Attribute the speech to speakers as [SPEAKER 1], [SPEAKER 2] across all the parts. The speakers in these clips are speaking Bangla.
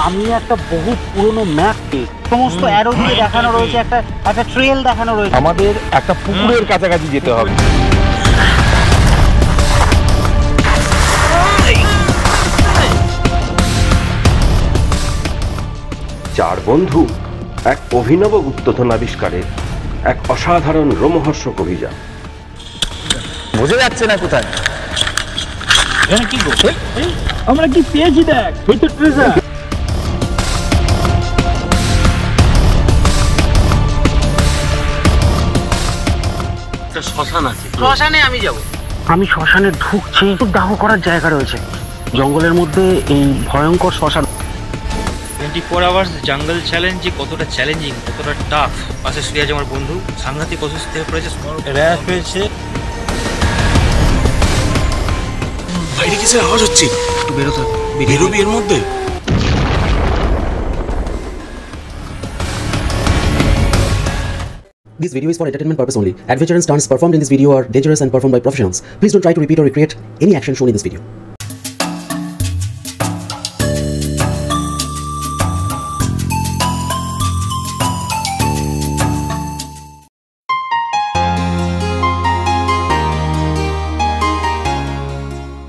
[SPEAKER 1] আমি একটা বহু পুরনো ম্যাপ সমস্ত অ্যারো দিয়ে দেখানো রয়েছে, একটা ট্রেল দেখানো রয়েছে।
[SPEAKER 2] আমাদের একটা পুকুরের কাছাকাছি যেতে হবে।
[SPEAKER 3] চার বন্ধু এক অভিনব গুপ্তধন আবিষ্কারের এক অসাধারণ রোমহর্ষক অভিযান।
[SPEAKER 2] বোঝা যাচ্ছে না কোথায়
[SPEAKER 1] কি করছে? আমরা কি পেয়েছি দেখ, এই তো ট্রেজার। একটা শ্মশান আছে, শ্মশানে আমি যাব। আমি শ্মশানে ঢুকছি, দাহ করার জায়গা রয়েছে জঙ্গলের মধ্যে, এই ভয়ঙ্কর শ্মশান।
[SPEAKER 4] 24 আওয়ার্স জঙ্গল চ্যালেঞ্জ কতটা চ্যালেঞ্জিং, কতটা টাফ। পাশে শুয়ে আছে আমার বন্ধু, সাংঘাতিক অসুস্থ হয়ে পড়েছে, র্যাশ হয়েছে।
[SPEAKER 5] বাইরে কিসের আওয়াজ হচ্ছে? একটু বেরোতে বেরোবি এর মধ্যে।
[SPEAKER 6] This video is for entertainment purpose only. Adventure and stunts performed in this video are dangerous and performed by professionals. Please don't try to repeat or recreate any action shown in this video.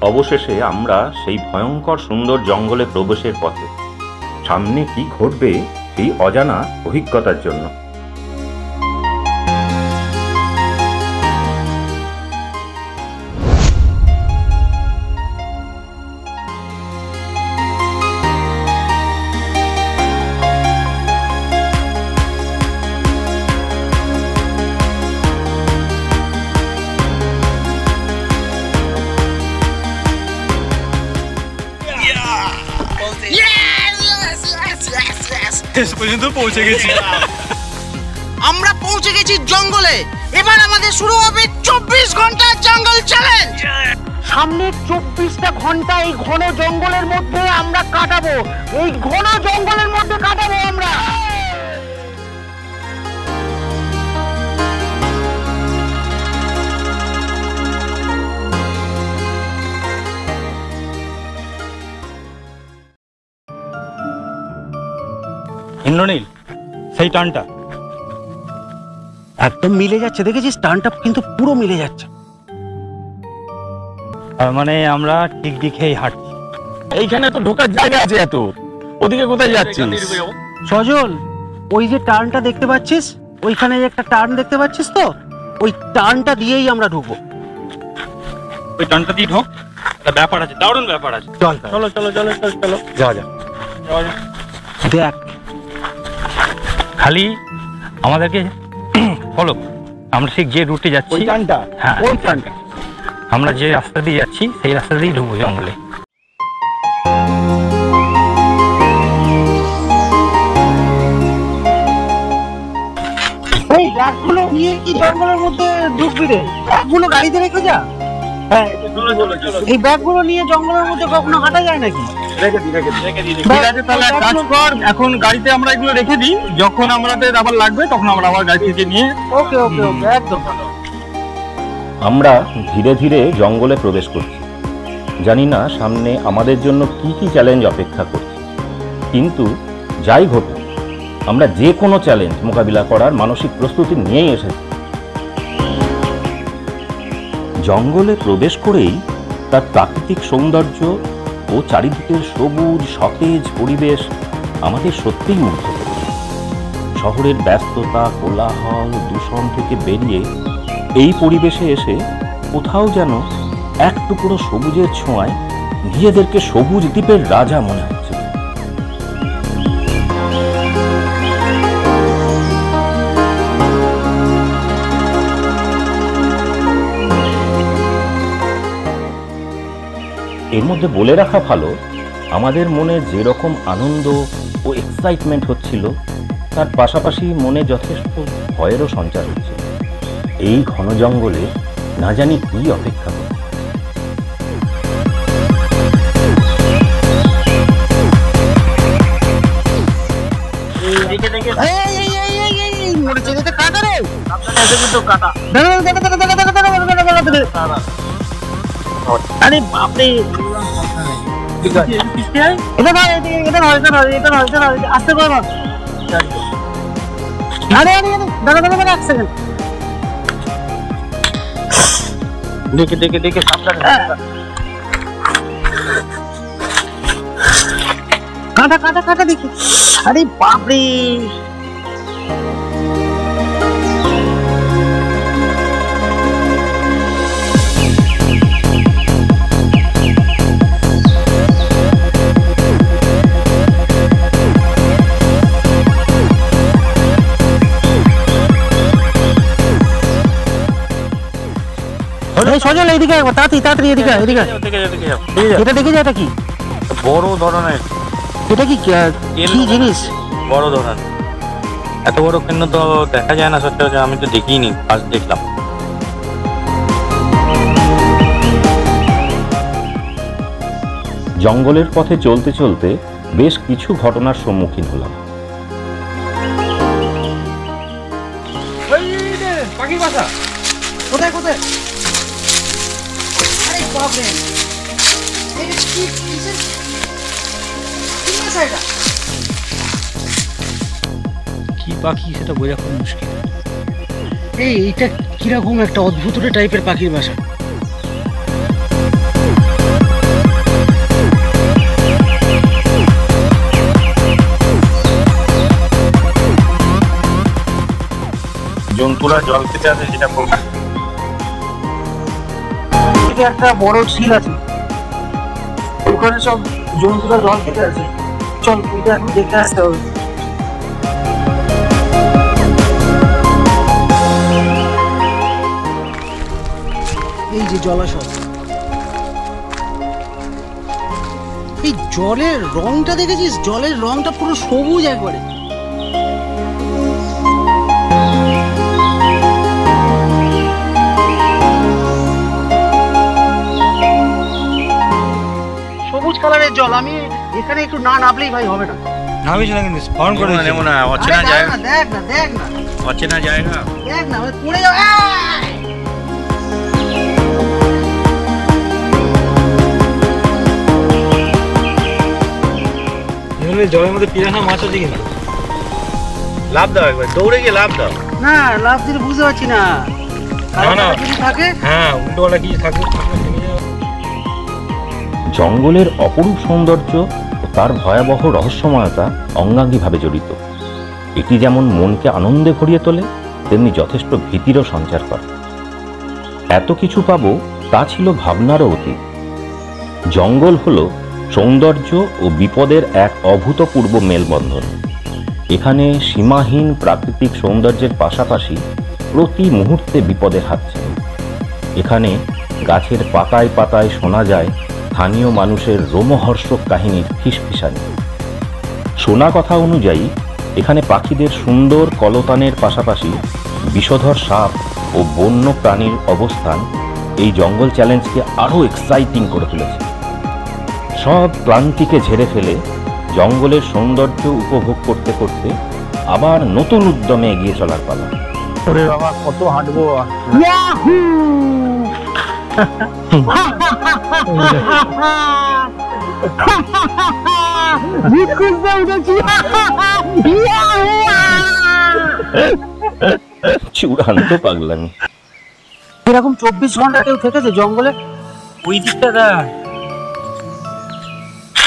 [SPEAKER 7] অবশেষে আমরা সেই ভয়ঙ্কর সুন্দর জঙ্গলে প্রবেশের পথে। সামনে কি ঘটবে সেই অজানা অভিজ্ঞতার জন্য।
[SPEAKER 8] আমরা পৌঁছে গেছি জঙ্গলে। এবার আমাদের শুরু হবে 24 ঘন্টার জঙ্গল চ্যালেঞ্জ।
[SPEAKER 1] সামনে 24টা ঘন্টা এই ঘন জঙ্গলের মধ্যে আমরা কাটাবো, এই ঘন জঙ্গলের মধ্যে কাটাবো আমরা।
[SPEAKER 4] ইন্দ্রনীল, সেই টানটা
[SPEAKER 1] একদম মিলে যাচ্ছে, দেখেছিস? টানটা কিন্তু পুরো মিলে যাচ্ছে।
[SPEAKER 4] মানে আমরা ঠিক দিকেই হাঁটছি।
[SPEAKER 2] এইখানে তো ঢোকার জায়গা আছে এত, ওদিকে কোথায় যাচ্ছিস?
[SPEAKER 1] সজল, ওই যে টার্নটা দেখতে পাচ্ছিস, ওইখানে একটা টার্ন দেখতে পাচ্ছিস তো, ওই টার্নটা দিয়েই আমরা ঢুকবো।
[SPEAKER 4] ওই টার্নটা দিয়ে ঢোক, একটা ব্যাপার আছে, দারুণ ব্যাপার আছে।
[SPEAKER 1] চল
[SPEAKER 4] চলো চলো চলো চলো চলো,
[SPEAKER 2] যাওয়া যাক।
[SPEAKER 1] দেখ,
[SPEAKER 4] খালি আমাদেরকে ফলো, আমরা ঠিক যে রুটে যাচ্ছি,
[SPEAKER 2] ওই টার্নটা,
[SPEAKER 4] হ্যাঁ
[SPEAKER 2] ওই টার্নটা,
[SPEAKER 4] আমরা যে রাস্তা দিয়ে যাচ্ছি সেই রাস্তা দিয়েই ঢুকবো জঙ্গলে।
[SPEAKER 1] এই ব্যাগগুলো নিয়ে কি জঙ্গলের মধ্যে ঢুকবি রে? ব্যাগগুলো গাড়িতে রেখে যা। হ্যাঁ, এই ব্যাগগুলো নিয়ে জঙ্গলের মধ্যে কখনো হাঁটা যায় নাকি?
[SPEAKER 2] এখন গাড়িতে আমরা এগুলো রেখে দিই, যখন আমাদের আবার লাগবে তখন আমরা আবার গাড়ি থেকে নিয়ে।
[SPEAKER 1] ওকে ওকে ওকে, একদম।
[SPEAKER 7] আমরা ধীরে ধীরে জঙ্গলে প্রবেশ করছি। জানি না সামনে আমাদের জন্য কি কি চ্যালেঞ্জ অপেক্ষা করছে, কিন্তু যাই ঘটুক আমরা যে কোনো চ্যালেঞ্জ মোকাবিলা করার মানসিক প্রস্তুতি নিয়েই এসেছি। জঙ্গলে প্রবেশ করেই তার প্রাকৃতিক সৌন্দর্য ও চারিদিকের সবুজ সতেজ পরিবেশ আমাদের সত্যিই মুগ্ধ করেছে। শহরের ব্যস্ততা, কোলাহল, দূষণ থেকে বেরিয়ে এই পরিবেশে এসে কোথাও যেন এক টুকরো সবুজের ছোঁয়ায় নিজেদেরকে সবুজ দ্বীপের রাজা মনে হচ্ছে। এর মধ্যে বলে রাখা ভালো, আমাদের মনে যেরকম আনন্দ ও এক্সাইটমেন্ট হচ্ছিল, তার পাশাপাশি মনে যথেষ্ট ভয়েরও সঞ্চার হচ্ছিল। এই ঘন জঙ্গলে না জানি কি অপেক্ষা করে।
[SPEAKER 1] আরে বাপরে, এটা ধর, এটা ধর, এটা ধর, এটা ধর, এটা ধর, আস্তে করে ধর। আরে আরে আরে, দাঁড়া দাঁড়া দাঁড়া, এক সেকেন্ড।
[SPEAKER 4] দেখে দেখে দেখে সাবধানে।
[SPEAKER 1] কাটা কাটা কাটা দেখি। আরে বাপরে, সজল এইদিকে একবার, তাড়াতাড়ি তাড়াতাড়ি এদিকে এদিকে। এটা দেখে যায়, এটা কি?
[SPEAKER 4] বড় ধরনের,
[SPEAKER 1] এটা কি কি জিনিস?
[SPEAKER 4] বড় ধরনের, এত বড় কেন তো দেখা যায় না সত্যি, আমি তো দেখিনি, ফার্স্ট দেখলাম।
[SPEAKER 7] জঙ্গলের পথে চলতে চলতে বেশ কিছু ঘটনার সম্মুখীন হলাম।
[SPEAKER 2] পাখির বাসা
[SPEAKER 8] কোথায় কোথায়? আরে বাপরে, এটা কি কিসের কি বাসা এটা?
[SPEAKER 4] কি পাখি সেটা বোঝা খুব মুশকিল।
[SPEAKER 1] এইটা কিরকম একটা অদ্ভুত টাইপের পাখির বাসা।
[SPEAKER 2] জন্তুরা জল খেতে আসে, সেটা
[SPEAKER 1] একটা বড় ঝিল আছে, ওখানে সব জন্তুরা জল খেতে আছে। চল, এটা এখন দেখে আসতে হবে। এই যে জলাশয়, এই জলের রংটা দেখেছিস? জলের রংটা পুরো সবুজ একবারে। সবুজ কালারের জল, আমি এখানে একটু না নামলেই ভাই হবে না।
[SPEAKER 4] নামিস না কিন্তু ফোন করে নেবো না, অচেনা
[SPEAKER 1] আরে
[SPEAKER 4] জায়গা,
[SPEAKER 1] দেখ না দেখ না
[SPEAKER 4] অচেনা জায়গা।
[SPEAKER 1] দেখ না, ওই পড়ে যাও।
[SPEAKER 4] জলের মধ্যে পিরানা মাছ আছে কিন্তু, লাভ দাও একবার, দৌড়ে গিয়ে লাভ দাও।
[SPEAKER 1] না, লাভ দিলে বুঝতে পারছি না।
[SPEAKER 4] না
[SPEAKER 1] কিছু থাকে,
[SPEAKER 4] হ্যাঁ উল্টোপাল্টা কিছু থাকে।
[SPEAKER 7] জঙ্গলের অপরূপ সৌন্দর্য ও তার ভয়াবহ রহস্যময়তা অঙ্গাঙ্গিভাবে জড়িত। এটি যেমন মনকে আনন্দে ভরিয়ে তোলে, তেমনি যথেষ্ট ভীতিরও সঞ্চার করে। এত কিছু পাবো তা ছিল ভাবনারও অতীত। জঙ্গল হলো সৌন্দর্য ও বিপদের এক অভূতপূর্ব মেলবন্ধন। এখানে সীমাহীন প্রাকৃতিক সৌন্দর্যের পাশাপাশি প্রতি মুহূর্তে বিপদের হাতছানি। এখানে গাছের পাতায় পাতায় শোনা যায় স্থানীয় মানুষের রোমহর্ষক কাহিনীর ফিসফিসানি। শোনা কথা অনুযায়ী এখানে পাখিদের সুন্দর কলতানের পাশাপাশি বিষধর সাপ ও বন্য প্রাণীর অবস্থান এই জঙ্গল চ্যালেঞ্জকে আরও এক্সাইটিং করে তুলেছে। সব ক্লান্তিকে ঝেড়ে ফেলে জঙ্গলের সৌন্দর্য উপভোগ করতে করতে আবার নতুন উদ্যমে এগিয়ে চলার পালা।
[SPEAKER 4] ওরে বাবা, কত হাঁটবো।
[SPEAKER 7] চূড়ান্ত পাগলামি।
[SPEAKER 1] এরকম 24 ঘন্টা কেউ থেকেছে জঙ্গলে?
[SPEAKER 4] ওই দিকটা দেখ,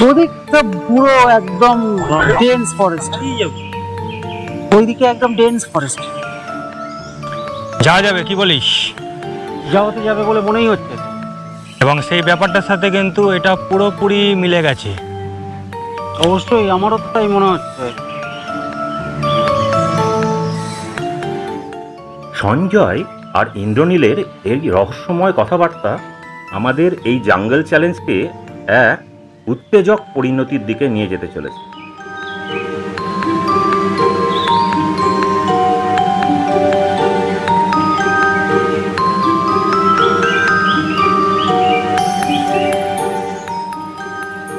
[SPEAKER 1] ওদিকটা পুরো একদম ডেন্স ফরেস্ট, ওইদিকে একদম ডেন্স ফরেস্ট।
[SPEAKER 4] যাওয়া যাবে কি বলিস?
[SPEAKER 1] যাওয়াতে যাবে বলে মনেই হচ্ছে,
[SPEAKER 4] এবং সেই ব্যাপারটার সাথে কিন্তু এটা পুরোপুরি মিলে গেছে।
[SPEAKER 1] অবশ্যই আমারও তো তাই মনে হচ্ছে।
[SPEAKER 7] সঞ্জয় আর ইন্দ্রনীলের এই রহস্যময় কথাবার্তা আমাদের এই জঙ্গল চ্যালেঞ্জকে এক উত্তেজক পরিণতির দিকে নিয়ে যেতে চলেছে।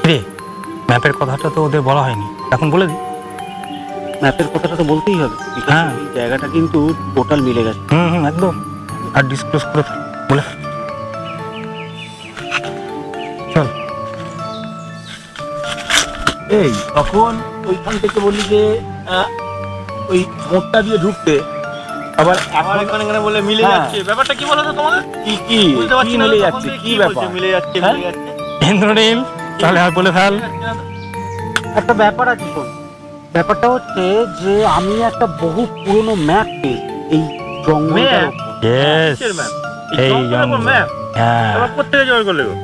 [SPEAKER 4] রে, ম্যাপের কথাটা তো ওদের বলা হয়নি, এখন বলে দিই।
[SPEAKER 1] ম্যাপের কথাটা তো বলতেই হবে।
[SPEAKER 4] হ্যাঁ,
[SPEAKER 1] এই জায়গাটা কিন্তু টোটাল মিলে গেছে।
[SPEAKER 4] একদম। আর ডিসক্লোজ করে বলে চল।
[SPEAKER 5] এই তখন ওইখান থেকে বললি যে ওই মোড়টা দিয়ে ঢুকতে, আবার
[SPEAKER 2] আমার
[SPEAKER 5] এখন
[SPEAKER 2] এখানে বলে মিলে
[SPEAKER 5] হ্যাঁ।
[SPEAKER 2] যাচ্ছে, ব্যাপারটা কি বলো তো তোমাদের?
[SPEAKER 5] কি
[SPEAKER 2] বুঝতে পারছি না
[SPEAKER 5] মিলে
[SPEAKER 2] তখন
[SPEAKER 5] যাচ্ছে,
[SPEAKER 2] থেকে
[SPEAKER 5] কি
[SPEAKER 2] বলছে,
[SPEAKER 5] ব্যাপার?
[SPEAKER 2] মিলে যাচ্ছে
[SPEAKER 5] হ্যাঁ?
[SPEAKER 2] মিলে যাচ্ছে। ইন্দ্রনীল তাহলে আর বলে ফেল।
[SPEAKER 1] একটা ব্যাপার আছে শোন, ব্যাপারটা হচ্ছে যে আমি একটা বহু পুরনো ম্যাপ পেয়েছি এই জঙ্গলটার উপর।
[SPEAKER 2] Yes, এই জঙ্গল ম্যাপ।
[SPEAKER 1] হ্যাঁ,
[SPEAKER 2] আবার কোথা থেকে জোগাড় করলে গো?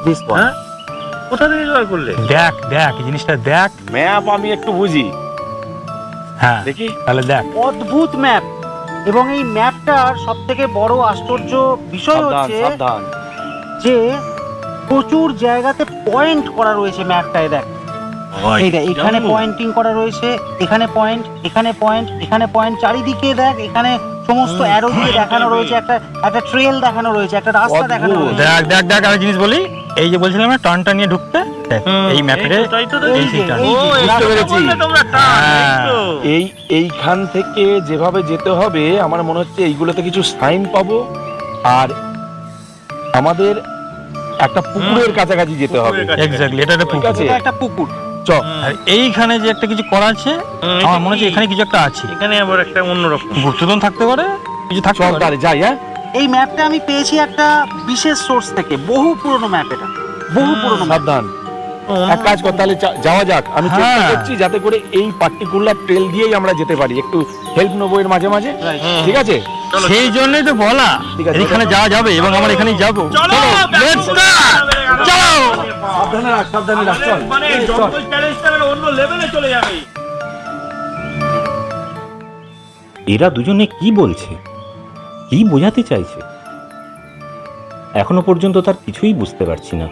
[SPEAKER 1] This one.
[SPEAKER 2] হ্যাঁ? কোথা থেকে জোগাড় করলে?
[SPEAKER 9] দেখ দেখ এই জিনিসটা দেখ।
[SPEAKER 5] ম্যাপ আমি একটু বুঝি,
[SPEAKER 9] হ্যাঁ
[SPEAKER 5] দেখি।
[SPEAKER 9] তাহলে দেখ।
[SPEAKER 1] অদ্ভুত ম্যাপ, এবং এই ম্যাপটার সব থেকে বড় আশ্চর্য বিষয়
[SPEAKER 5] সাবধান
[SPEAKER 1] হচ্ছে
[SPEAKER 5] সাবধান।
[SPEAKER 1] যে প্রচুর জায়গাতে পয়েন্ট করা রয়েছে ম্যাপটায়। দেখ এইটা, এখানে পয়েন্টিং করা রয়েছে, এখানে পয়েন্ট, এখানে পয়েন্ট, এখানে পয়েন্ট, চারিদিকে দেখ এখানে সমস্ত অ্যারো দিয়ে দেখানো রয়েছে, একটা একটা ট্রেল দেখানো রয়েছে, একটা রাস্তা দেখানো রয়েছে।
[SPEAKER 9] দেখ দেখ দেখ আমি জিনিস বলি, এই যে বলছিলাম না টার্নটা নিয়ে ঢুকতে, দেখ এই ম্যাপে
[SPEAKER 2] তাই তো
[SPEAKER 1] এই যে,
[SPEAKER 2] দেখছি।
[SPEAKER 1] এই
[SPEAKER 2] ও,
[SPEAKER 1] যে,
[SPEAKER 2] এই
[SPEAKER 5] বুঝতে
[SPEAKER 2] তো
[SPEAKER 5] পেরেছি।
[SPEAKER 2] বললে তোমরা টান, এই তো।
[SPEAKER 5] এইখান থেকে যেভাবে যেতে হবে আমার মনে হচ্ছে এইগুলোতে কিছু সাইন পাবো, আর আমাদের একটা পুকুরের কাছাকাছি যেতে হবে।
[SPEAKER 2] পুকুরের কাছে।
[SPEAKER 9] এক্স্যাক্টলি এটা একটা
[SPEAKER 5] ঠিক
[SPEAKER 9] পুকুর।
[SPEAKER 5] আছে,
[SPEAKER 1] এটা একটা পুকুর।
[SPEAKER 5] চ।
[SPEAKER 9] আর এইখানে যে একটা কিছু করা আছে আমার মনে হচ্ছে এখানে কিছু একটা আছে,
[SPEAKER 2] এখানে আবার একটা অন্যরকম।
[SPEAKER 9] গুপ্তধন থাকতে পারে, কিছু থাকতে
[SPEAKER 5] চল
[SPEAKER 9] পারে।
[SPEAKER 5] তাহলে যাই। হ্যাঁ,
[SPEAKER 1] এই ম্যাপটা আমি পেয়েছি একটা বিশেষ সোর্স থেকে, বহু পুরনো ম্যাপ, এটা বহু পুরনো ম্যাপ।
[SPEAKER 5] সাবধান। এক কাজ কর তাহলে, যাওয়া যাক। আমি চেষ্টা
[SPEAKER 9] হ্যাঁ।
[SPEAKER 5] করছি যাতে করে এই পার্টিকুলার ট্রেল দিয়েই আমরা যেতে পারি, একটু হেল্প নেবো এর মাঝে মাঝে। ঠিক আছে,
[SPEAKER 9] সেই জন্যই তো বলা
[SPEAKER 5] ঠিক আছে।
[SPEAKER 9] এখানে যাওয়া যাবে এবং আমরা এখানেই যাবো।
[SPEAKER 2] চলো,
[SPEAKER 9] লেটস স্টার্ট, চলো।
[SPEAKER 5] সাবধানে রাখ, সাবধানে রাখ, চল।
[SPEAKER 2] মানে জঙ্গল চ্যালেঞ্জটা অন্য লেভেলে চলে যাবে।
[SPEAKER 7] এরা দুজনে কি বলছে, কি বোঝাতে চাইছে এখনো পর্যন্ত তার কিছুই বুঝতে পারছি না।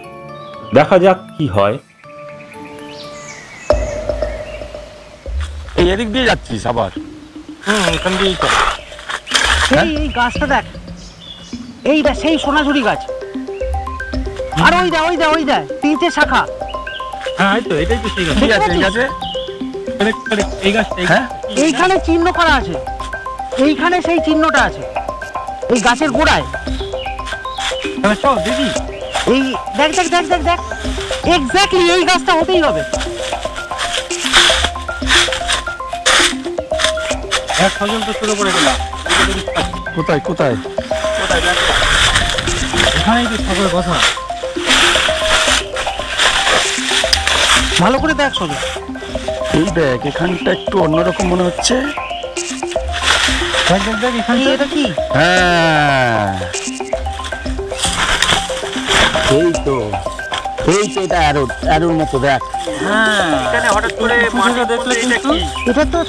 [SPEAKER 7] দেখা যাক কি হয়।
[SPEAKER 5] এই এদিক দিয়ে যাচ্ছিস আবার?
[SPEAKER 2] এখান দিয়েই চল।
[SPEAKER 1] এই গাছটা দেখ, এইটা সেই সোনাঝুরি গাছ, আর ওই দেখ, ওই দেখ, ওই দেখ, তিনটে শাখা।
[SPEAKER 2] হ্যাঁ, এই তো এটাই তো সেই গাছ।
[SPEAKER 5] ঠিক আছে, ঠিক আছে।
[SPEAKER 2] এই গাছটা, এই
[SPEAKER 5] হ্যাঁ,
[SPEAKER 1] এইখানে চিহ্ন করা আছে, এইখানে সেই চিহ্নটা আছে, এই গাছের গোড়ায়।
[SPEAKER 2] গাছটা। চল দেখি।
[SPEAKER 1] এই দেখ দেখ দেখ দেখ দেখ, এক্স্যাক্টলি এই গাছটা হতেই হবে।
[SPEAKER 2] এক সজন তো শুরু করে গেলাম।
[SPEAKER 5] কোথায় কোথায়?
[SPEAKER 2] এখানেই তো ঠাকুরের কথা।
[SPEAKER 1] ভালো করে দেখ শোনো।
[SPEAKER 5] এই দেখ, এখানটা একটু অন্যরকম মনে হচ্ছে।
[SPEAKER 2] দেখ দেখ দেখ এখানে।
[SPEAKER 1] এটা কি?
[SPEAKER 5] হ্যাঁ, এই তো এটা অ্যারোর মতো। দেখ,
[SPEAKER 2] এখানে হঠাৎ করে মাটি দেখলে এটা কি?
[SPEAKER 1] এটা তো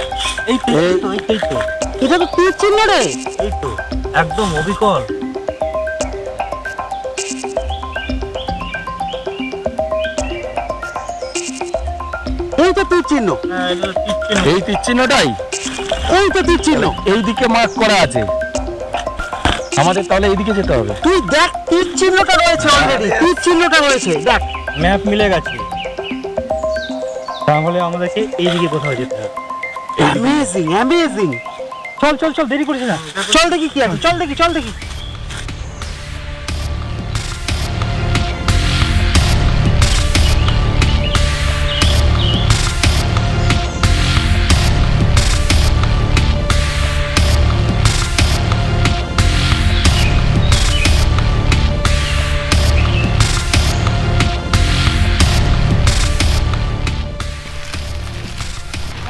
[SPEAKER 2] এই তো, এই তো, এই তো,
[SPEAKER 1] এটা তো তীর চিহ্ন রে।
[SPEAKER 2] এই তো, একদম অবিকল।
[SPEAKER 1] এই তো তীর চিহ্ন,
[SPEAKER 2] হ্যাঁ, এটা তো তীর চিহ্ন।
[SPEAKER 5] এই তীর চিহ্নটাই
[SPEAKER 1] এই তো তীর চিহ্ন।
[SPEAKER 5] এই দিকে মার্ক করা আছে, আমাদের তাহলে এইদিকে যেতে হবে।
[SPEAKER 1] তুই দেখ, তীর চিহ্নটা রয়েছে অলরেডি, তীর চিহ্নটা রয়েছে, দেখ।
[SPEAKER 2] ম্যাপ মিলে গেছে, তাহলে আমাদেরকে এইদিকে কোথাও যেতে হবে।
[SPEAKER 1] Amazing, amazing.
[SPEAKER 2] চল চল চল, দেরি করিস না।
[SPEAKER 1] চল দেখি কি আছে, চল দেখি, চল দেখি।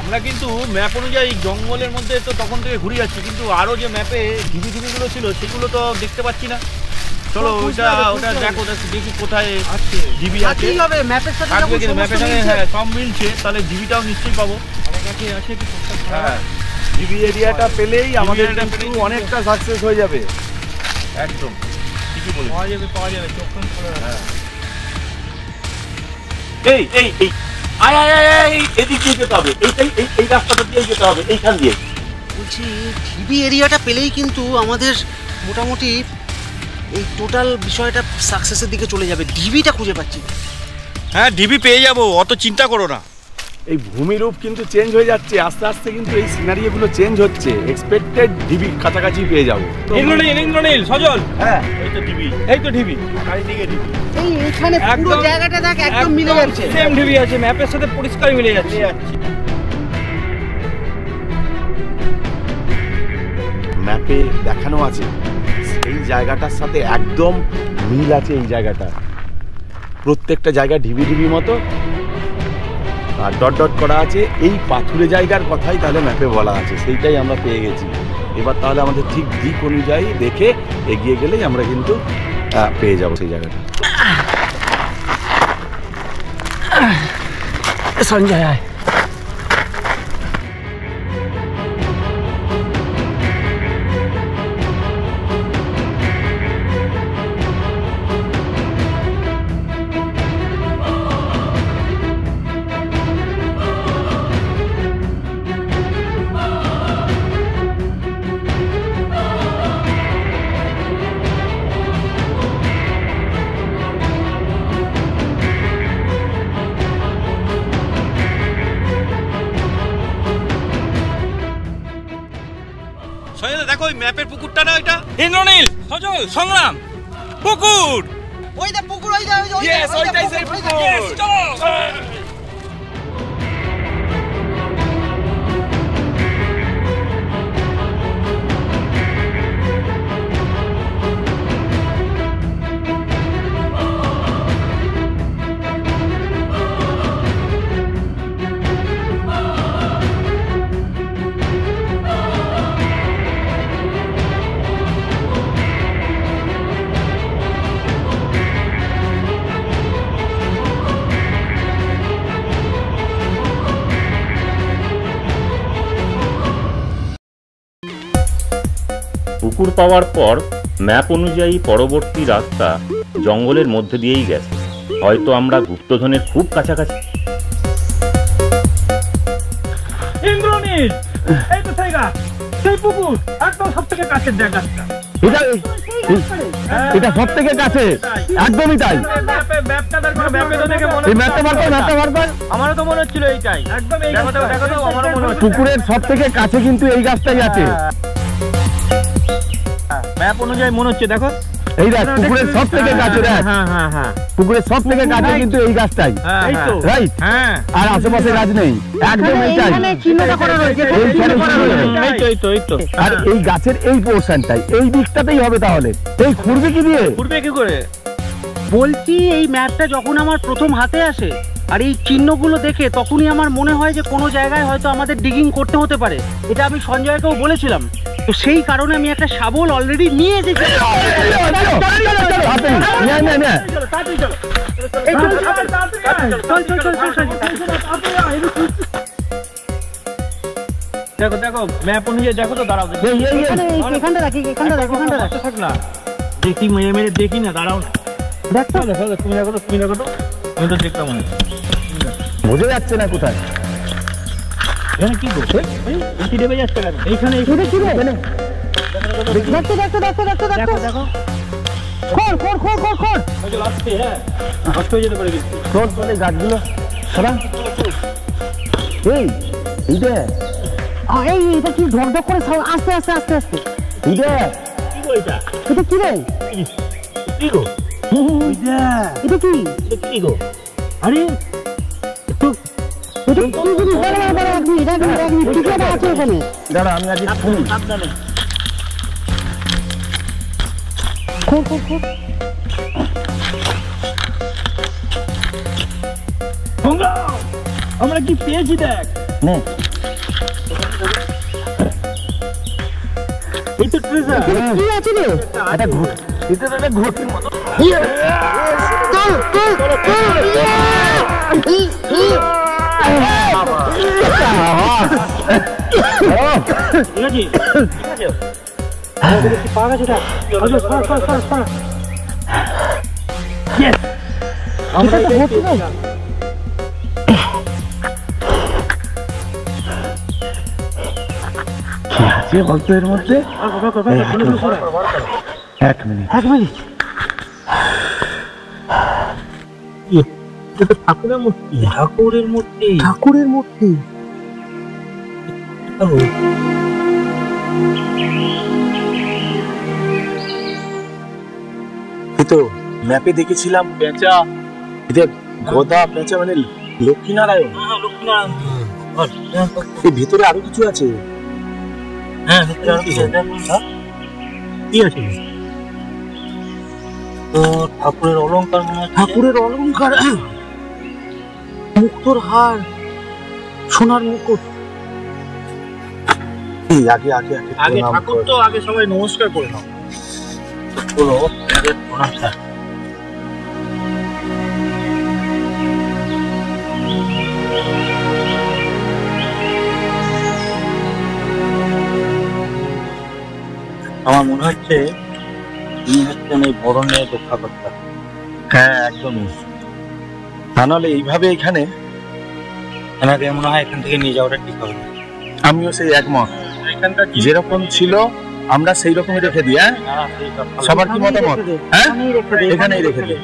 [SPEAKER 2] আমরা কিন্তু ম্যাপ অনুযায়ী জঙ্গলের মধ্যে তো তখন থেকে ঘুরে যাচ্ছি, কিন্তু আরো যে ম্যাপে ঢিবি ঢিবিগুলো ছিল সেগুলো তো দেখতে পাচ্ছি না। চলো ওটা দেখো, দেখি কোথায় ঢিবি আছে।
[SPEAKER 1] কি হবে ম্যাপের সাথে?
[SPEAKER 2] থাকবে কিন্তু
[SPEAKER 1] যখন
[SPEAKER 2] ম্যাপের
[SPEAKER 1] সমস্ত
[SPEAKER 2] সঙ্গে,
[SPEAKER 1] মিলছে।
[SPEAKER 2] হ্যাঁ সব মিলছে, তাহলে ঢিবিটাও নিশ্চয়ই পাবো। আমার কাছে আছে কি? হ্যাঁ,
[SPEAKER 5] জিবি এরিয়াটা পেলেই আমাদের
[SPEAKER 2] area টা
[SPEAKER 5] কিন্তু
[SPEAKER 2] পেলেই
[SPEAKER 5] অনেকটা সাকসেস হয়ে যাবে।
[SPEAKER 2] একদম ঠিকই বলেছো। পাওয়া যাবে চোখ খোলা রাখো।
[SPEAKER 5] এই এই এই আয় আয় আয় আয়, এদিক দিয়ে যেতে হবে, এই রাস্তাটা দিয়ে যেতে হবে, এইখান দিয়ে।
[SPEAKER 8] বলছি ঢিবি এরিয়াটা পেলেই কিন্তু আমাদের মোটামুটি এই টোটাল বিষয়টা সাকসেসের দিকে চলে যাবে। ঢিবিটা খুঁজে পাচ্ছি না।
[SPEAKER 2] হ্যাঁ, ঢিবি পেয়ে যাবো, অত চিন্তা করো না।
[SPEAKER 5] এই ভূমিরূপ কিন্তু চেঞ্জ হয়ে যাচ্ছে আস্তে আস্তে, কিন্তু এই সিনারিগুলো চেঞ্জ হচ্ছে। এক্সপেক্টেড ঢিবি কাছাকাছি পেয়ে যাবো।
[SPEAKER 4] ইন্দ্রনীল সজল,
[SPEAKER 2] হ্যাঁ এই তো ঢিবি,
[SPEAKER 4] এই তো ঢিবি,
[SPEAKER 2] চারিদিকে ঢিবি।
[SPEAKER 8] এই এখানে পুরো জায়গাটা দেখ একদম মিলে যাচ্ছে,
[SPEAKER 4] সেম ঢিবি আছে, ম্যাপের সাথে পরিষ্কার মিলে যাচ্ছে।
[SPEAKER 5] ম্যাপে দেখানো আছে এই জায়গাটার সাথে একদম মিল আছে। এই জায়গাটা প্রত্যেকটা জায়গা ঢিবি ঢিবি মতো, আর ডট ডট করা আছে। এই পাথুরে জায়গার কথাই তাহলে ম্যাপে বলা আছে, সেইটাই আমরা পেয়ে গেছি। এবার তাহলে আমাদের ঠিক দিক অনুযায়ী দেখে এগিয়ে গেলেই আমরা কিন্তু পেয়ে যাবো সেই জায়গাটা।
[SPEAKER 8] সঞ্জয় আয়।
[SPEAKER 2] দেখো ওই ম্যাপের পুকুরটা না ওইটা।
[SPEAKER 4] ইন্দ্রনীল সজল সংগ্রাম পুকুর,
[SPEAKER 8] ওই দা পুকুর, ওই দা
[SPEAKER 5] ওইটাই সেই পুকুর।
[SPEAKER 4] চলো।
[SPEAKER 7] পুকুর পাওয়ার পর ম্যাপ অনুযায়ী পরবর্তী রাস্তা জঙ্গলের মধ্যে দিয়েই গেছে। হয়তো আমরা গুপ্তধনের খুব কাছাকাছি।
[SPEAKER 4] ইন্দ্রনীল এই তো জায়গা, সেই পুকুর একদম সবথেকে কাছের জায়গাটা।
[SPEAKER 5] এটা সব থেকে কাছে, একদমই তাই।
[SPEAKER 4] ম্যাপটা দেখো, ম্যাপে তো দেখে মনে
[SPEAKER 5] এই ম্যাপটা বার কর।
[SPEAKER 4] আমারও তো মনে হচ্ছিল এইটাই একদম। এই দেখো তো আমারও মনে হচ্ছে
[SPEAKER 5] পুকুরের সব থেকে কাছে কিন্তু এই গাছটাই আছে।
[SPEAKER 4] ম্যাপ অনুযায়ী মনে হচ্ছে, দেখো
[SPEAKER 5] এই দেখ পুকুরের সব থেকে কাছে, দেখ পুকুরের সব থেকে কাছে কিন্তু এই গাছটাই, রাইট? আর আশেপাশে গাছ নেই, একদম এইটাই। আর এই গাছের এই পোর্শনটাই, এই দিকটাতেই হবে। তাহলে এই খুঁড়বে কি দিয়ে?
[SPEAKER 4] ঘুরবে কি করে
[SPEAKER 1] বলছি, এই ম্যাপটা যখন আমার প্রথম হাতে আসে আর এই চিহ্নগুলো দেখে, তখনই আমার মনে হয় যে কোনো জায়গায় হয়তো আমাদের ডিগিং করতে হতে পারে। এটা আমি সঞ্জয়কেও বলেছিলাম, তো সেই কারণে আমি একটা শাবল অলরেডি নিয়ে এসেছি।
[SPEAKER 4] দেখো দেখো ম্যাপ অনুযায়ী দেখো তো, দাঁড়াও
[SPEAKER 1] এখানটা রাখি, এখানটা রাখি, এখানটা রাখি।
[SPEAKER 4] থাক না, দেখি মেরে মেরে দেখি না, দাঁড়াও না।
[SPEAKER 1] দেখো
[SPEAKER 4] দেখো তুমি দেখো তো, তুমি দেখো তো, আমি তো দেখলাম মনে
[SPEAKER 5] বোঝা যাচ্ছে না কোথায়।
[SPEAKER 4] এখানে কি করছে? বেশি ডেবে যাচ্ছে কেন? এইখানে
[SPEAKER 1] দেখো দেখো দেখো দেখো দেখো দেখো, খোল খোল খোল খোল খোল।
[SPEAKER 4] আসছে, হ্যাঁ নষ্ট হয়ে যেতে পারে কিন্তু।
[SPEAKER 5] খোল খোল এই গাছগুলো সরা। এই এইটা
[SPEAKER 1] এই এটা কি ঢকঢক করে আস্তে আস্তে আস্তে আস্তে।
[SPEAKER 5] এইটা
[SPEAKER 4] কি গো এটা?
[SPEAKER 1] এটা কি রে?
[SPEAKER 4] কি গো
[SPEAKER 1] এটা এটা কি?
[SPEAKER 4] এটা কি গো? আরে
[SPEAKER 1] এটা কি জিনিস? দাঁড়া দাঁড়া, আপনি রাখুন রাখুন, ঠিক আছে ওখানে।
[SPEAKER 5] দাঁড়া আমি আগে খুলি।
[SPEAKER 4] সাবধানে
[SPEAKER 1] খোল খোল খোল।
[SPEAKER 4] আমরা কি পেয়েছি দেখ।
[SPEAKER 5] নে
[SPEAKER 4] এই তো ট্রেজার।
[SPEAKER 1] কি আছে রে?
[SPEAKER 5] এটা ঘুট, এটা একটা ঘুটের মতো।
[SPEAKER 1] চল চল চল।
[SPEAKER 4] আমরা
[SPEAKER 5] আছে বলতো এর মধ্যে। এক মিনিট,
[SPEAKER 1] এক মিনিট।
[SPEAKER 9] ঠাকুরের মূর্তি। ঠাকুরের মূর্তি।
[SPEAKER 1] ঠাকুরের মূর্তি।
[SPEAKER 5] এই তো ম্যাপে দেখেছিলাম পেঁচা, এদের গদা পেঁচা মানে লক্ষ্মীনারায়ণ। এই ভেতরে আরো কিছু আছে।
[SPEAKER 9] হ্যাঁ, ভিতরে আরো কিছু আছে। কি আছে? তো ঠাকুরের অলংকার মনে হচ্ছে।
[SPEAKER 1] ঠাকুরের অলংকার, মুক্তোর হার, সোনার মুকুট।
[SPEAKER 5] এই আগে আগে আগে
[SPEAKER 9] আগে
[SPEAKER 5] প্রণাম
[SPEAKER 9] ঠাকুর
[SPEAKER 5] কর।
[SPEAKER 9] তো আগে সবাই নমস্কার করে নাও। বলো প্রণামটা। আমার মনে হচ্ছে ইনি হচ্ছেন এই বরণের রক্ষাকর্তা।
[SPEAKER 5] হ্যাঁ একদমই। তা নাহলে এইভাবে এখানে
[SPEAKER 9] এনাকে মনে হয় এখান থেকে নিয়ে যাওয়াটা ঠিক হবে।
[SPEAKER 5] আমিও সেই একমত।
[SPEAKER 9] এখানকার
[SPEAKER 5] যেরকম ছিল আমরা সেই রকমই রেখে দিই। হ্যাঁ, সবার কি মতামত? হ্যাঁ, এখানেই রেখে দিই।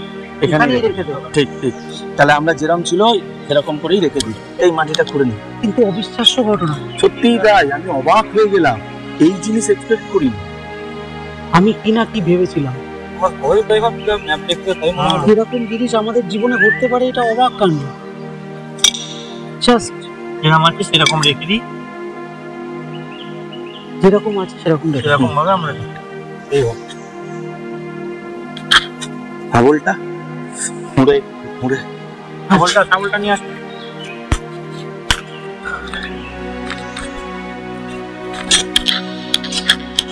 [SPEAKER 5] এখানেই রেখে দিই। ঠিক ঠিক। তাহলে আমরা যেরকম ছিল সেরকম করেই রেখে দিই। এই মাটিটা খুঁড়ে নিই।
[SPEAKER 1] কিন্তু অবিশ্বাস্য ঘটনা,
[SPEAKER 5] সত্যিই তাই, আমি অবাক হয়ে গেলাম। এই জিনিস এক্সপেক্ট করিনি।
[SPEAKER 1] আমি কি না কি ভেবেছিলাম।
[SPEAKER 9] আমার ভয় তাই ভাবছিলাম, ম্যাপ দেখতে তাই মনে হলো।
[SPEAKER 1] এরকম জিনিস আমাদের জীবনে ঘটতে পারে, এটা অবাক কাণ্ড। জাস্ট
[SPEAKER 9] যেরকম আছে সেরকম রেখে দিই,
[SPEAKER 1] যেরকম আছে সেরকম রেখে দিই।
[SPEAKER 9] সেরকম ভাবে আমরা এই হোক।
[SPEAKER 5] ছাগলটা মুড়ে মুড়ে
[SPEAKER 9] ছাগলটা নিয়ে আসবে।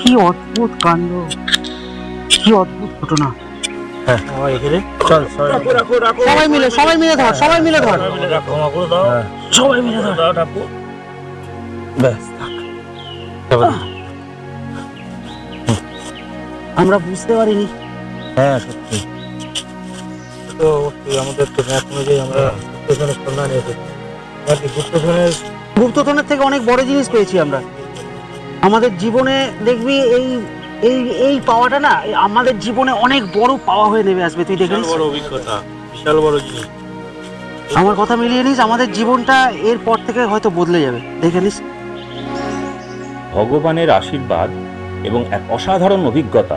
[SPEAKER 1] কি অদ্ভুত কাণ্ড, কি অদ্ভুত ঘটনা।
[SPEAKER 9] হ্যাঁ, এখানে চল
[SPEAKER 1] সবাই মিলে ধর, সবাই মিলে ধর,
[SPEAKER 9] সবাই মিলে ধর ঠাকুর। ব্যাস,
[SPEAKER 1] আমরা বুঝতে পারিনি।
[SPEAKER 9] হ্যাঁ সত্যি তো অবশ্যই আমাদের তো ম্যাপ অনুযায়ী আমরা গুপ্তধনের সন্ধান এসেছি।
[SPEAKER 1] গুপ্তধনের থেকে অনেক বড় জিনিস পেয়েছি আমরা আমাদের জীবনে। দেখবি এই এই এই পাওয়াটা না আমাদের জীবনে অনেক বড় পাওয়া হয়ে নেমে আসবে। তুই দেখে নিস,
[SPEAKER 9] বড় অভিজ্ঞতা, বিশাল বড় জিনিস।
[SPEAKER 1] আমার কথা মিলিয়ে নিস, আমাদের জীবনটা এরপর থেকে হয়তো বদলে যাবে। দেখে নিস।
[SPEAKER 7] ভগবানের আশীর্বাদ এবং এক অসাধারণ অভিজ্ঞতা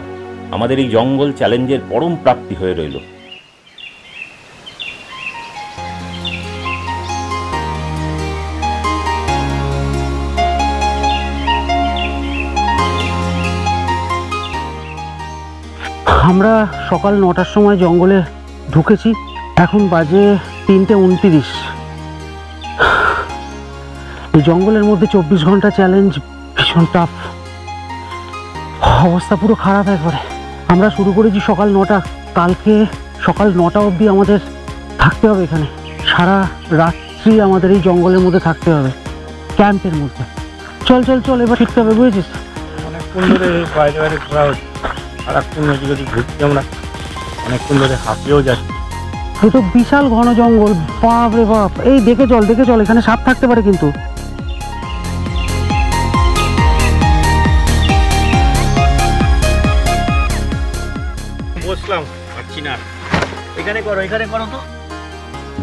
[SPEAKER 7] আমাদের এই জঙ্গল চ্যালেঞ্জের পরম প্রাপ্তি হয়ে রইল।
[SPEAKER 1] আমরা সকাল 9টার সময় জঙ্গলে ঢুকেছি, এখন বাজে 3:29। এই জঙ্গলের মধ্যে 24 ঘন্টা চ্যালেঞ্জ ভীষণ টাফ, অবস্থা পুরো খারাপ একবারে। আমরা শুরু করেছি সকাল 9টা, কালকে সকাল 9টা অবধি আমাদের থাকতে হবে এখানে। সারা রাত্রি আমাদের এই জঙ্গলের মধ্যে থাকতে হবে, ক্যাম্পের মধ্যে। চল চল চল, এবার ফিরতে হবে, বুঝেছিস?
[SPEAKER 9] অনেকক্ষণ ধরে বাইরে বাইরে ঘোরা হচ্ছে, সারাক্ষণ নদী নদী ঘুরছি আমরা, অনেকক্ষণ ধরে হাঁপিয়েও যাচ্ছি।
[SPEAKER 1] এই তো বিশাল ঘন জঙ্গল, বাপ রে বাপ। এই দেখে চল, এখানে সাপ থাকতে পারে কিন্তু।
[SPEAKER 2] বসলাম, পাচ্ছি না। এখানে করো তো।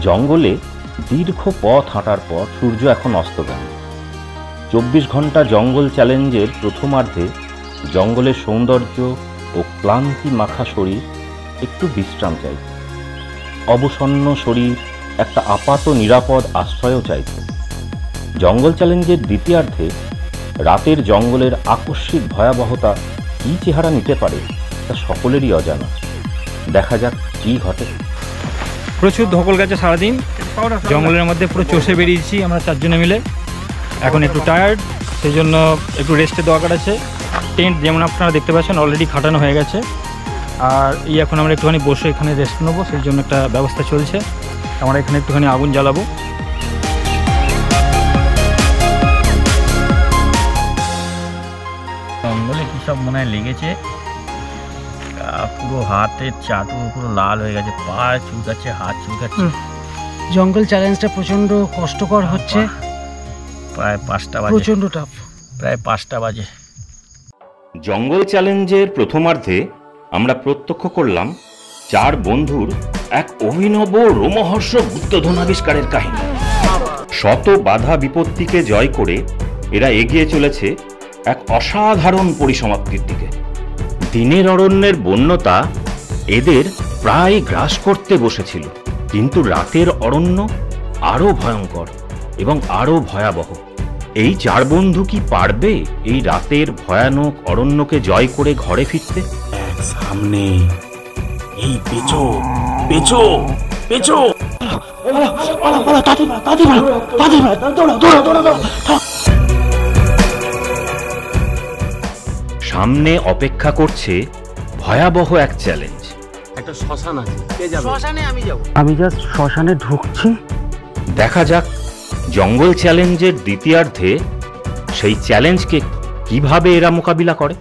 [SPEAKER 7] জঙ্গলে দীর্ঘ পথ হাঁটার পর সূর্য এখন অস্তগামী। 24 ঘন্টা জঙ্গল চ্যালেঞ্জের প্রথমার্ধে জঙ্গলের সৌন্দর্য ও ক্লান্তি মাখা শরীর একটু বিশ্রাম চাই। অবসন্ন শরীর একটা আপাত নিরাপদ আশ্রয়ও চাইত। জঙ্গল চ্যালেঞ্জের দ্বিতীয়ার্ধে রাতের জঙ্গলের আকস্মিক ভয়াবহতা কী চেহারা নিতে পারে তা সকলেরই অজানা। দেখা যাক কী ঘটে।
[SPEAKER 9] প্রচুর ধকল গেছে সারাদিন জঙ্গলের মধ্যে, পুরো চষে বেরিয়েছি আমরা 4 জনে মিলে। এখন একটু টায়ার্ড, সেই জন্য একটু রেস্টের দরকার আছে। টেন্ট যেমন আপনারা দেখতে পাচ্ছেন অলরেডি খাটানো হয়ে গেছে, আর এই এখন আমরা একটুখানি বসে এখানে রেস্ট নেবো, সেই জন্য একটা ব্যবস্থা চলছে। আমরা এখানে একটুখানি আগুন জ্বালাবো।
[SPEAKER 2] জঙ্গলে কি সব মনে হয় লেগেছে, পুরো হাতের চাটু পুরো লাল হয়ে গেছে, পা চুলকাচ্ছে, হাত চুলকাচ্ছে।
[SPEAKER 1] জঙ্গল চ্যালেঞ্জটা প্রচন্ড কষ্টকর হচ্ছে,
[SPEAKER 2] প্রায় 5টা বাজে,
[SPEAKER 1] প্রচন্ড টাফ।
[SPEAKER 2] প্রায় 5টা বাজে।
[SPEAKER 7] জঙ্গল চ্যালেঞ্জের প্রথমার্ধে আমরা প্রত্যক্ষ করলাম 4 বন্ধুর এক অভিনব রোমহর্ষক গুপ্তধন আবিষ্কারের কাহিনী। শত বাধা বিপত্তিকে জয় করে এরা এগিয়ে চলেছে এক অসাধারণ পরিসমাপ্তির দিকে। দিনের অরণ্যের বন্যতা এদের প্রায় গ্রাস করতে বসেছিল, কিন্তু রাতের অরণ্য আরো ভয়ঙ্কর এবং আরো ভয়াবহ। এই চার বন্ধু কি পারবে এই রাতের ভয়ানক অরণ্যকে জয় করে ঘরে ফিরতে?
[SPEAKER 5] সামনে এই পেছো পেছো পেছো।
[SPEAKER 7] সামনে অপেক্ষা করছে ভয়াবহ এক চ্যালেঞ্জ।
[SPEAKER 5] একটা শ্মশান আছে, কে যাবে?
[SPEAKER 8] শ্মশানে আমি যাব।
[SPEAKER 1] আমি জাস্ট শ্মশানে ঢুকছি।
[SPEAKER 7] দেখা যাক জঙ্গল চ্যালেঞ্জের দ্বিতীয়ার্ধে সেই চ্যালেঞ্জকে কিভাবে এরা মোকাবিলা করে।